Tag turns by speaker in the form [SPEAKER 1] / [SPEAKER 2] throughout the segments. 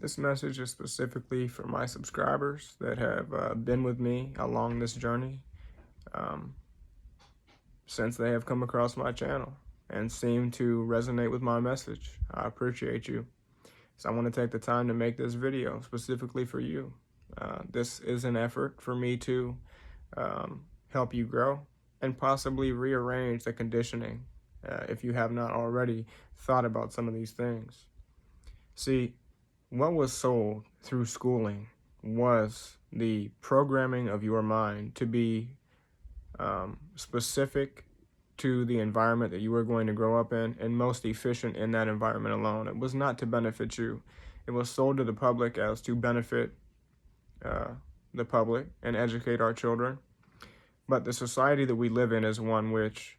[SPEAKER 1] This message is specifically for my subscribers that have been with me along this journey um, since they have come across my channel and seem to resonate with my message. I appreciate you. So I want to take the time to make this video specifically for you. This is an effort for me to help you grow and possibly rearrange the conditioning if you have not already thought about some of these things. See, what was sold through schooling was the programming of your mind to be specific to the environment that you were going to grow up in and most efficient in that environment alone. It was not to benefit you. It was sold to the public as to benefit the public and educate our children. But the society that we live in is one which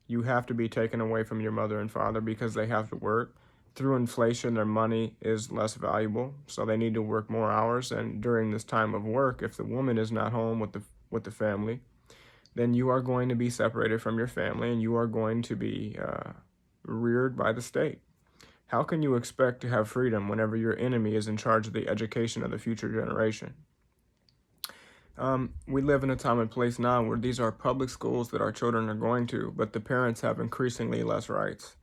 [SPEAKER 1] you have to be taken away from your mother and father because they have to work. Through inflation, their money is less valuable, so they need to work more hours. And during this time of work, if the woman is not home with the family, then you are going to be separated from your family and you are going to be reared by the state. How can you expect to have freedom whenever your enemy is in charge of the education of the future generation? We live in a time and place now where these are public schools that our children are going to, but the parents have increasingly less rights.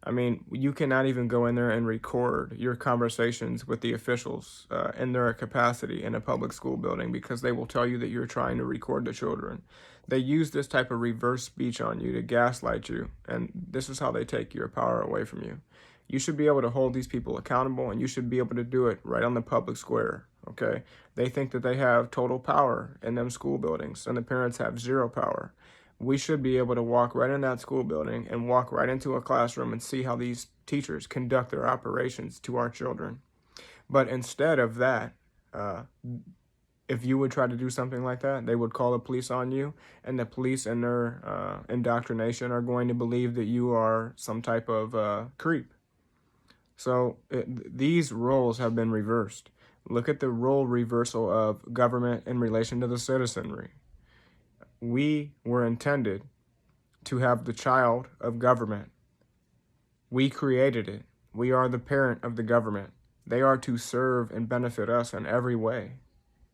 [SPEAKER 1] I mean, you cannot even go in there and record your conversations with the officials in their capacity in a public school building because they will tell you that you're trying to record the children. They use this type of reverse speech on you to gaslight you, and this is how they take your power away from you. You should be able to hold these people accountable, and you should be able to do it right on the public square, okay? They think that they have total power in them school buildings, and the parents have zero power. We should be able to walk right in that school building and walk right into a classroom and see how these teachers conduct their operations to our children. But instead of that, if you would try to do something like that, they would call the police on you, and the police and their indoctrination are going to believe that you are some type of creep. So these roles have been reversed. Look at the role reversal of government in relation to the citizenry. We were intended to have the child of government. We created it. We are the parent of the government. They are to serve and benefit us in every way.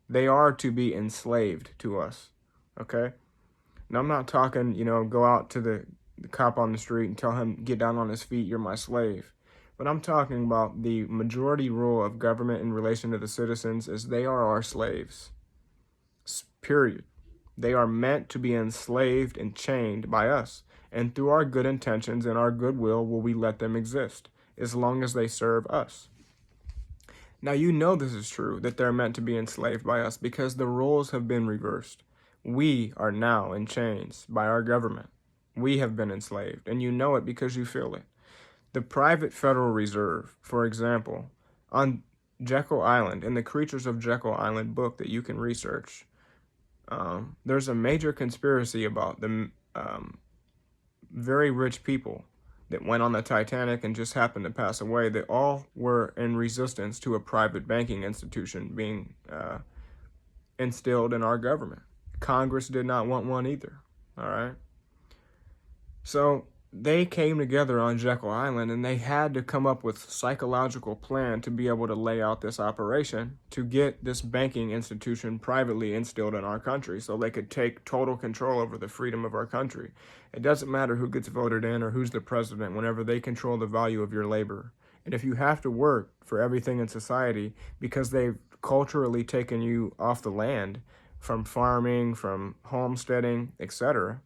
[SPEAKER 1] They are to be enslaved to us, okay? Now, I'm not talking, go out to the cop on the street and tell him, get down on his feet, you're my slave. But I'm talking about the majority rule of government in relation to the citizens is they are our slaves, period. They are meant to be enslaved and chained by us. And through our good intentions and our goodwill will we let them exist, as long as they serve us. Now, you know this is true, that they're meant to be enslaved by us because the roles have been reversed. We are now in chains by our government. We have been enslaved, and you know it because you feel it. The private Federal Reserve, for example, on Jekyll Island, in the Creatures of Jekyll Island book that you can research, there's a major conspiracy about the very rich people that went on the Titanic and just happened to pass away. They all were in resistance to a private banking institution being instilled in our government. Congress did not want one either, all right? So they came together on Jekyll Island and they had to come up with a psychological plan to be able to lay out this operation to get this banking institution privately instilled in our country so they could take total control over the freedom of our country. It doesn't matter who gets voted in or who's the president whenever they control the value of your labor. And if you have to work for everything in society because they've culturally taken you off the land from farming, from homesteading, etc.,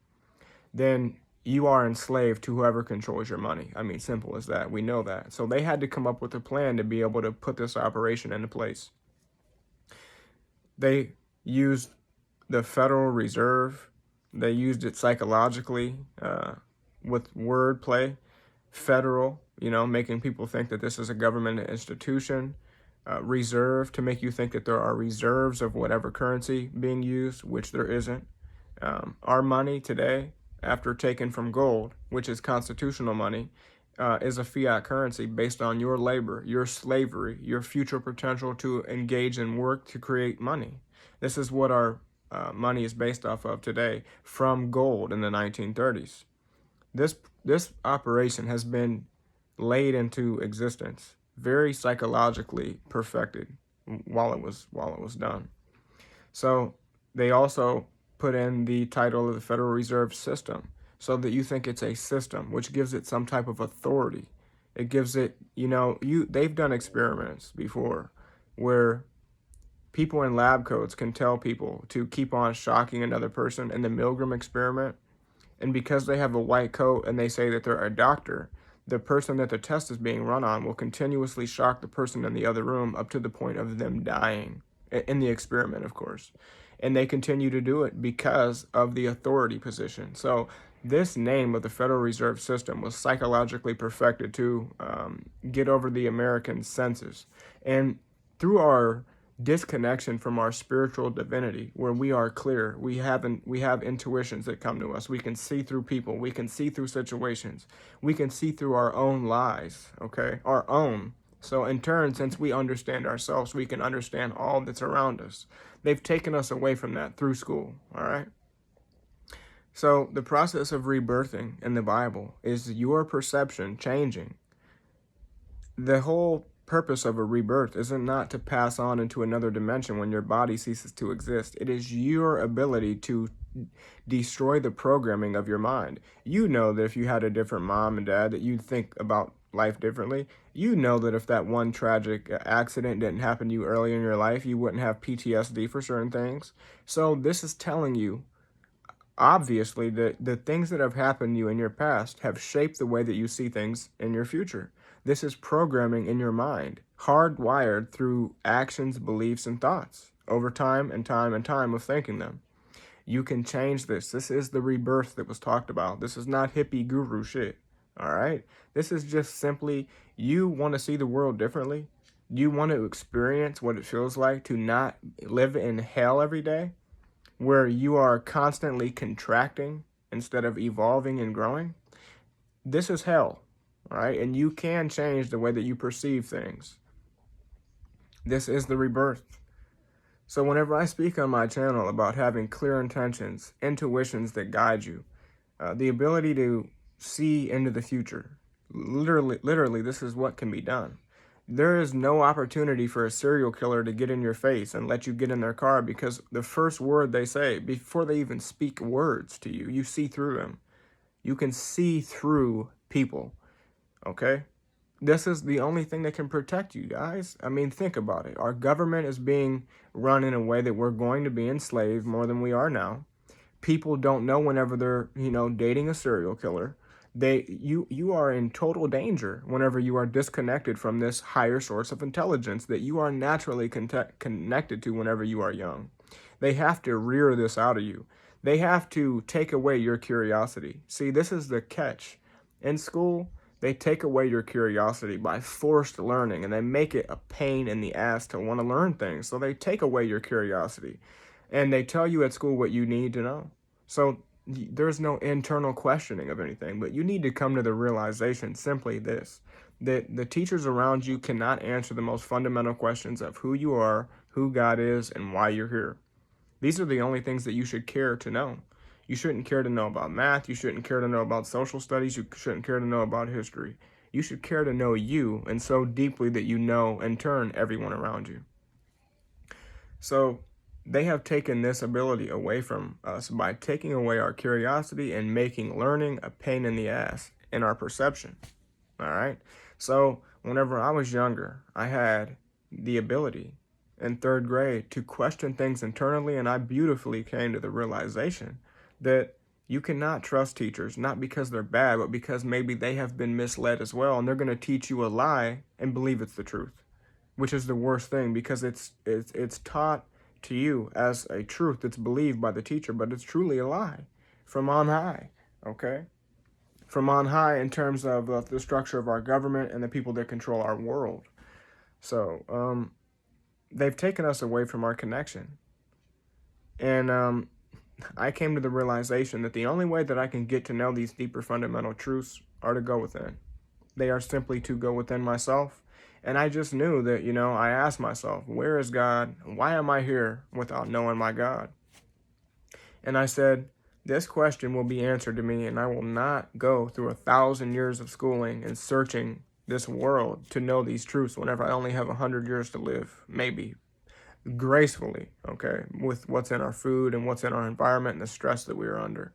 [SPEAKER 1] then you are enslaved to whoever controls your money. I mean, simple as that. We know that. So they had to come up with a plan to be able to put this operation into place. They used the Federal Reserve. They used it psychologically with wordplay. Federal, making people think that this is a government institution. Reserve, to make you think that there are reserves of whatever currency being used, which there isn't. Our money today, after taken from gold, which is constitutional money, is a fiat currency based on your labor, your slavery, your future potential to engage in work to create money. This is what our money is based off of today from gold in the 1930s. This operation has been laid into existence very psychologically perfected while it was done. So they also put in the title of the Federal Reserve System so that you think it's a system, which gives it some type of authority. It gives it, they've done experiments before where people in lab coats can tell people to keep on shocking another person in the Milgram experiment. And because they have a white coat and they say that they're a doctor, the person that the test is being run on will continuously shock the person in the other room up to the point of them dying in the experiment, of course. And they continue to do it because of the authority position. So this name of the Federal Reserve System was psychologically perfected to get over the American senses. And through our disconnection from our spiritual divinity, where we are clear, we have intuitions that come to us. We can see through people, we can see through situations, we can see through our own lies, okay, our own. So in turn, since we understand ourselves, we can understand all that's around us. They've taken us away from that through school, all right? So the process of rebirthing in the Bible is your perception changing. The whole purpose of a rebirth isn't not to pass on into another dimension when your body ceases to exist. It is your ability to destroy the programming of your mind. You know that if you had a different mom and dad, that you'd think about life differently. You know that if that one tragic accident didn't happen to you early in your life, you wouldn't have PTSD for certain things. So this is telling you, obviously, that the things that have happened to you in your past have shaped the way that you see things in your future. This is programming in your mind, hardwired through actions, beliefs, and thoughts over time and time and time of thinking them. You can change this. This is the rebirth that was talked about. This is not hippie guru shit, all right? This is just simply, you want to see the world differently? You want to experience what it feels like to not live in hell every day, where you are constantly contracting instead of evolving and growing? This is hell. Right? And you can change the way that you perceive things. This is the rebirth. So whenever I speak on my channel about having clear intentions, intuitions that guide you, the ability to see into the future, literally, this is what can be done. There is no opportunity for a serial killer to get in your face and let you get in their car, because the first word they say, before they even speak words to you, you see through them. You can see through people. Okay? This is the only thing that can protect you guys. I mean, think about it. Our government is being run in a way that we're going to be enslaved more than we are now. People don't know whenever they're, dating a serial killer. You are in total danger whenever you are disconnected from this higher source of intelligence that you are naturally connected to whenever you are young. They have to rear this out of you. They have to take away your curiosity. See, this is the catch. In school, they take away your curiosity by forced learning, and they make it a pain in the ass to want to learn things. So they take away your curiosity, and they tell you at school what you need to know. So there's no internal questioning of anything, but you need to come to the realization simply this, that the teachers around you cannot answer the most fundamental questions of who you are, who God is, and why you're here. These are the only things that you should care to know. You shouldn't care to know about math. You shouldn't care to know about social studies. You shouldn't care to know about history. You should care to know you, and so deeply that you know, in turn, everyone around you. So they have taken this ability away from us by taking away our curiosity and making learning a pain in the ass in our perception. All right? So whenever I was younger, I had the ability in third grade to question things internally, and I beautifully came to the realization that you cannot trust teachers, not because they're bad, but because maybe they have been misled as well, and they're going to teach you a lie and believe it's the truth, which is the worst thing, because it's taught to you as a truth that's believed by the teacher, but it's truly a lie from on high, okay? From on high in terms of the structure of our government and the people that control our world. So they've taken us away from our connection. And I came to the realization that the only way that I can get to know these deeper fundamental truths are to go within. They are simply to go within myself. And I just knew that, I asked myself, where is God? Why am I here without knowing my God? And I said, this question will be answered to me, and I will not go through 1,000 years of schooling and searching, this world to know these truths whenever I only have 100 years to live, maybe gracefully, okay, with what's in our food and what's in our environment and the stress that we are under.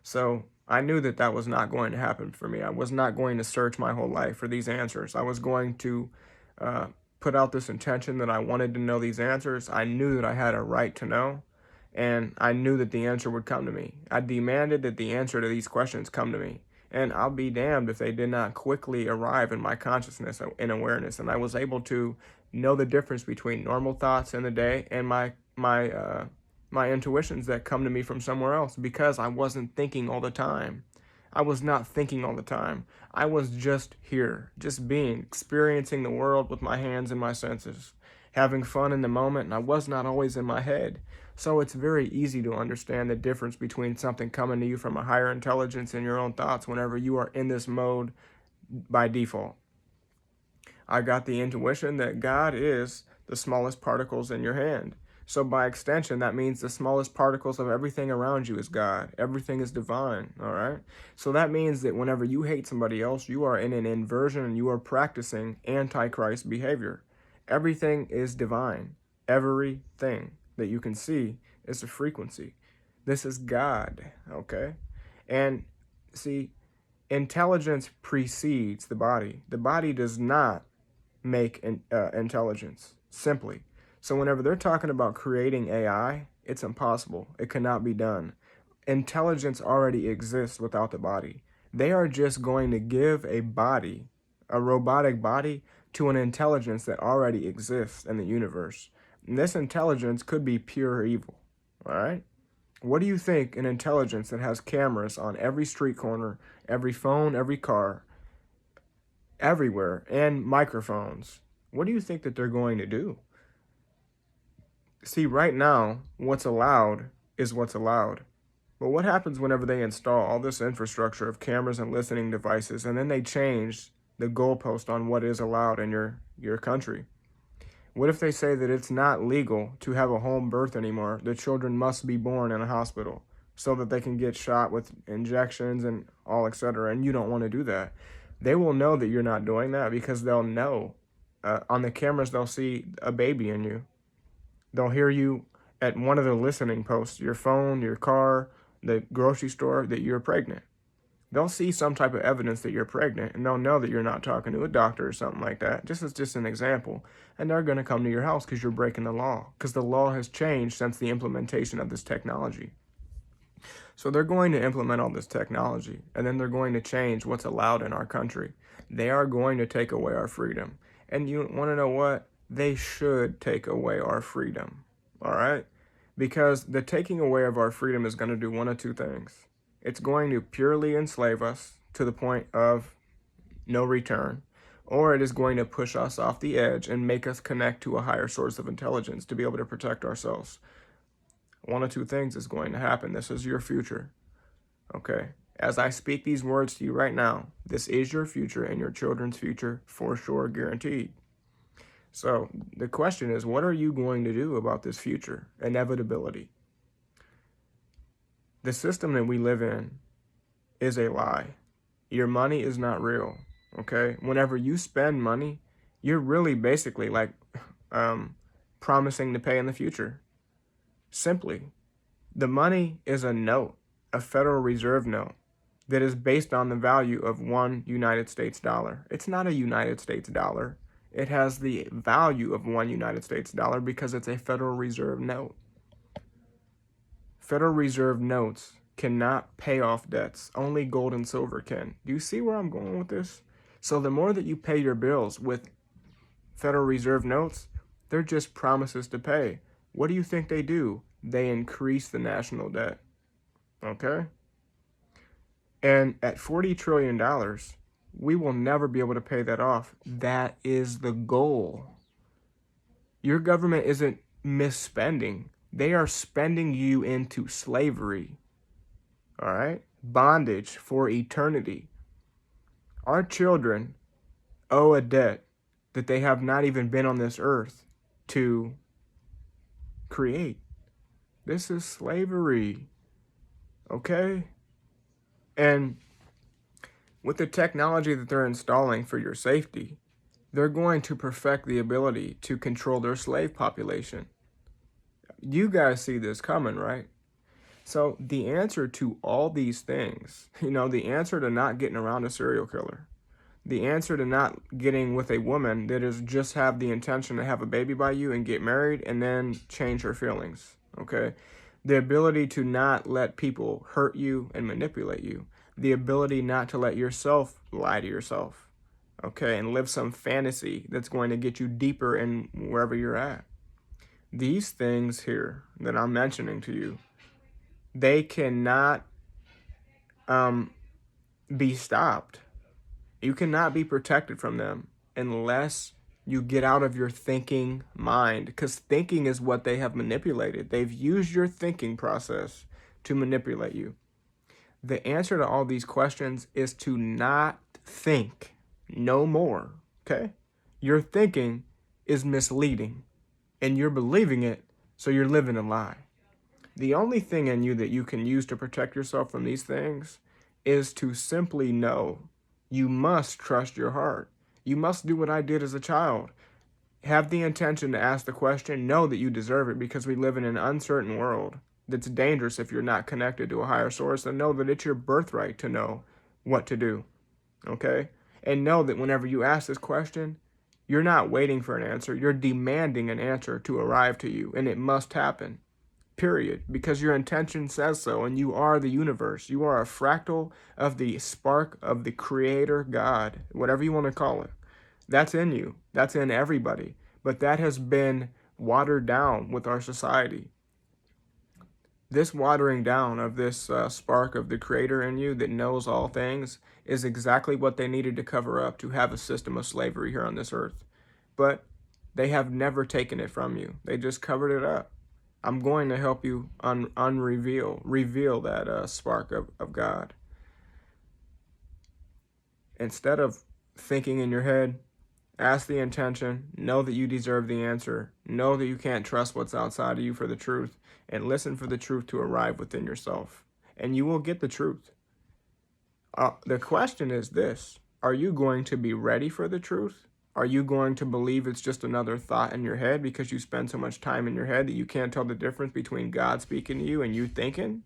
[SPEAKER 1] So I knew that that was not going to happen for me. I was not going to search my whole life for these answers. I was going to uh, put out this intention that I wanted to know these answers. I knew that I had a right to know, and I knew that the answer would come to me. I demanded that the answer to these questions come to me. And I'll be damned if they did not quickly arrive in my consciousness and awareness. And I was able to know the difference between normal thoughts in the day and my intuitions that come to me from somewhere else, because I wasn't thinking all the time. I was not thinking all the time. I was just here, just being, experiencing the world with my hands and my senses, having fun in the moment, and I was not always in my head. So it's very easy to understand the difference between something coming to you from a higher intelligence and your own thoughts whenever you are in this mode by default. I got the intuition that God is the smallest particles in your hand. So by extension, that means the smallest particles of everything around you is God. Everything is divine, all right? So that means that whenever you hate somebody else, you are in an inversion and you are practicing antichrist behavior. Everything is divine. Everything that you can see is a frequency. This is God, okay? And see, intelligence precedes the body. The body does not make intelligence, simply. So whenever they're talking about creating AI, it's impossible. It cannot be done. Intelligence already exists without the body. They are just going to give a body, a robotic body, to an intelligence that already exists in the universe. And this intelligence could be pure evil, all right? What do you think an intelligence that has cameras on every street corner, every phone, every car, everywhere, and microphones, what do you think that they're going to do? See, right now, what's allowed is what's allowed. But what happens whenever they install all this infrastructure of cameras and listening devices, and then they change the goalpost on what is allowed in your country? What if they say that it's not legal to have a home birth anymore? The children must be born in a hospital so that they can get shot with injections and all, etc. And you don't want to do that. They will know that you're not doing that because they'll know. On the cameras, they'll see a baby in you. They'll hear you at one of the listening posts, your phone, your car, the grocery store, that you're pregnant. They'll see some type of evidence that you're pregnant, and they'll know that you're not talking to a doctor or something like that. Just as just an example. And they're going to come to your house because you're breaking the law, because the law has changed since the implementation of this technology. So they're going to implement all this technology, and then they're going to change what's allowed in our country. They are going to take away our freedom. And you want to know what? They should take away our freedom, all right? Because the taking away of our freedom is going to do one of two things. It's going to purely enslave us to the point of no return, or it is going to push us off the edge and make us connect to a higher source of intelligence to be able to protect ourselves. One of two things is going to happen. This is your future, okay? As I speak these words to you right now, this is your future and your children's future for sure, guaranteed. So the question is, what are you going to do about this future inevitability? The system that we live in is a lie. Your money is not real, okay? Whenever you spend money, you're really basically like promising to pay in the future. Simply, the money is a note, a Federal Reserve note, that is based on the value of one United States dollar. It's not a United States dollar. It has the value of one United States dollar because it's a Federal Reserve note. Federal Reserve notes cannot pay off debts. Only gold and silver can. Do you see where I'm going with this? So the more that you pay your bills with Federal Reserve notes, they're just promises to pay. What do you think they do? They increase the national debt. Okay? And at $40 trillion, we will never be able to pay that off. That is the goal. Your government isn't misspending. They are spending you into slavery. All right? Bondage for eternity. Our children owe a debt that they have not even been on this earth to create. This is slavery. Okay? And With the technology that they're installing for your safety, they're going to perfect the ability to control their slave population. You guys see this coming, right? So the answer to all these things, the answer to not getting around a serial killer, the answer to not getting with a woman that is just have the intention to have a baby by you and get married and then change her feelings, okay? The ability to not let people hurt you and manipulate you. The ability not to let yourself lie to yourself, okay? And live some fantasy that's going to get you deeper in wherever you're at. These things here that I'm mentioning to you, they cannot be stopped. You cannot be protected from them unless you get out of your thinking mind, because thinking is what they have manipulated. They've used your thinking process to manipulate you. The answer to all these questions is to not think no more, okay? Your thinking is misleading and you're believing it, so you're living a lie. The only thing in you that you can use to protect yourself from these things is to simply know you must trust your heart. You must do what I did as a child. Have the intention to ask the question, know that you deserve it, because we live in an uncertain world that's dangerous if you're not connected to a higher source, and know that it's your birthright to know what to do, okay? And know that whenever you ask this question, you're not waiting for an answer. You're demanding an answer to arrive to you, and it must happen. Period. Because your intention says so, and you are the universe. You are a fractal of the spark of the creator God, whatever you want to call it. That's in you. That's in everybody. But that has been watered down with our society. This watering down of this spark of the creator in you that knows all things is exactly what they needed to cover up to have a system of slavery here on this earth. But they have never taken it from you. They just covered it up. I'm going to help you reveal that spark of God. Instead of thinking in your head, ask the intention, know that you deserve the answer, know that you can't trust what's outside of you for the truth, and listen for the truth to arrive within yourself. And you will get the truth. The question is this: are you going to be ready for the truth? Are you going to believe it's just another thought in your head because you spend so much time in your head that you can't tell the difference between God speaking to you and you thinking?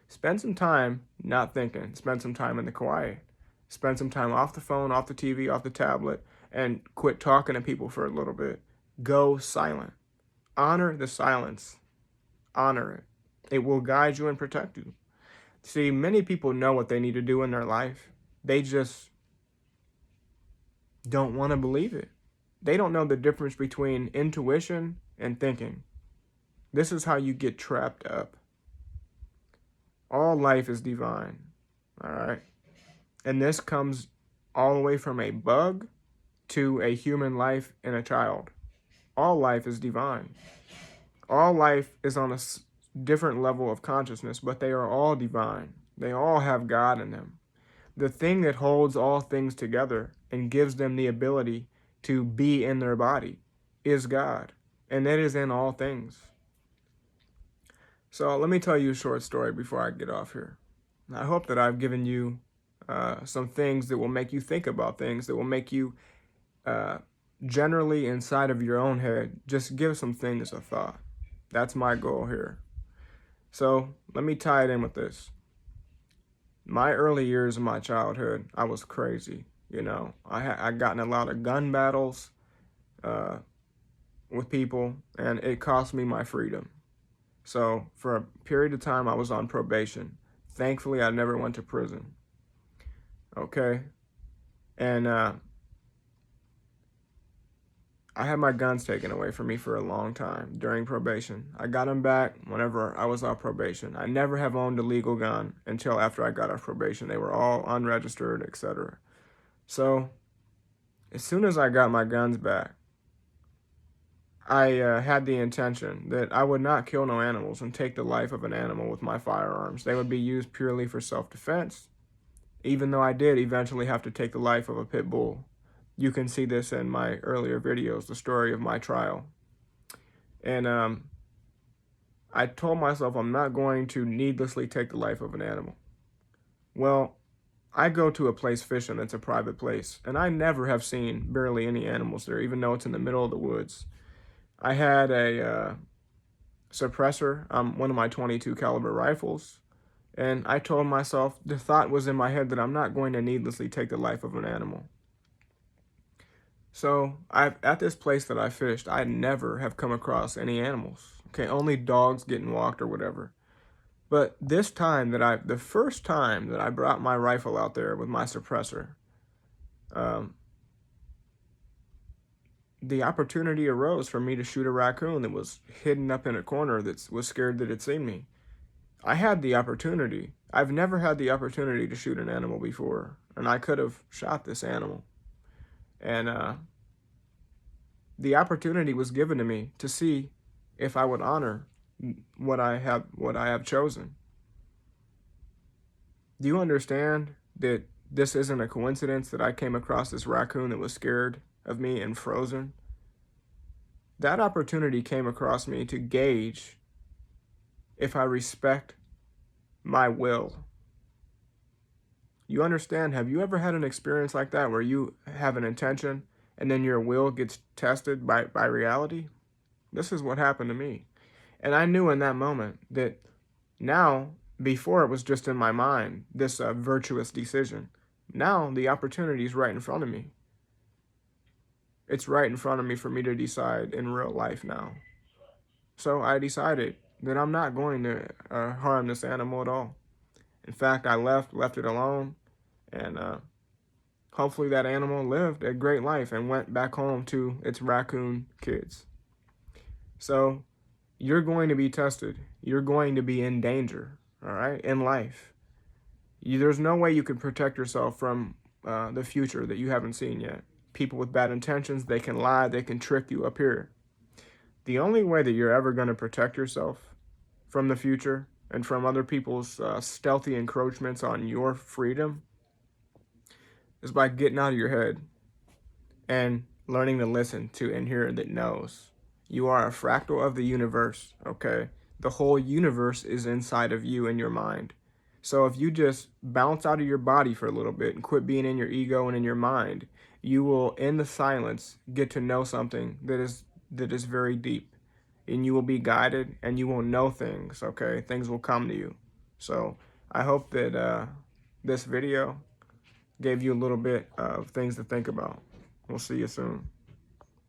[SPEAKER 1] Spend some time not thinking. Spend some time in the quiet. Spend some time off the phone, off the TV, off the tablet, and quit talking to people for a little bit. Go silent. Honor the silence. Honor it. It will guide you and protect you. See, many people know what they need to do in their life. They just don't want to believe it. They don't know the difference between intuition and thinking. This is how you get trapped up. All life is divine, all right? And this comes all the way from a bug to a human life and a child. All life is divine. All life is on a different level of consciousness, but they are all divine. They all have God in them. The thing that holds all things together and gives them the ability to be in their body is God, and that is in all things. So let me tell you a short story before I get off here. I hope that I've given you some things that will make you think about things, that will make you generally inside of your own head, just give some things a thought. That's my goal here. So let me tie it in with this. My early years of my childhood, I was crazy. I got in a lot of gun battles with people, and it cost me my freedom. So for a period of time, I was on probation. Thankfully, I never went to prison. Okay? And I had my guns taken away from me for a long time during probation. I got them back whenever I was off probation. I never have owned a legal gun until after I got off probation. They were all unregistered, etc. So as soon as I got my guns back, I had the intention that I would not kill no animals and take the life of an animal with my firearms. They would be used purely for self-defense, even though I did eventually have to take the life of a pit bull. You can see this in my earlier videos, the story of my trial. And I told myself I'm not going to needlessly take the life of an animal. Well, I go to a place fishing that's a private place, and I never have seen barely any animals there, even though it's in the middle of the woods. I had a suppressor on one of my 22 caliber rifles, and I told myself, the thought was in my head that I'm not going to needlessly take the life of an animal. So at this place that I fished, I never have come across any animals. Okay, only dogs getting walked or whatever. But this time the first time that I brought my rifle out there with my suppressor, um, the opportunity arose for me to shoot a raccoon that was hidden up in a corner that was scared that it'd seen me. I had the opportunity. I've never had the opportunity to shoot an animal before, and I could have shot this animal. And the opportunity was given to me to see if I would honor what I have chosen. Do you understand that this isn't a coincidence that I came across this raccoon that was scared of me and frozen? That opportunity came across me to gauge if I respect my will. You understand? Have you ever had an experience like that where you have an intention and then your will gets tested by reality? This is what happened to me. And I knew in that moment that now, before it was just in my mind, this virtuous decision. Now the opportunity is right in front of me. It's right in front of me for me to decide in real life now. So I decided that I'm not going to harm this animal at all. In fact, I left it alone, and hopefully that animal lived a great life and went back home to its raccoon kids. So you're going to be tested. You're going to be in danger, all right, in life. There's no way you can protect yourself from the future that you haven't seen yet. People with bad intentions, they can lie, they can trick you up here. The only way that you're ever going to protect yourself from the future and from other people's stealthy encroachments on your freedom is by getting out of your head and learning to listen to an inner that knows. You are a fractal of the universe, okay? The whole universe is inside of you and your mind. So if you just bounce out of your body for a little bit and quit being in your ego and in your mind, you will, in the silence, get to know something that is very deep. And you will be guided and you will know things, okay? Things will come to you. So I hope that this video gave you a little bit of things to think about. We'll see you soon.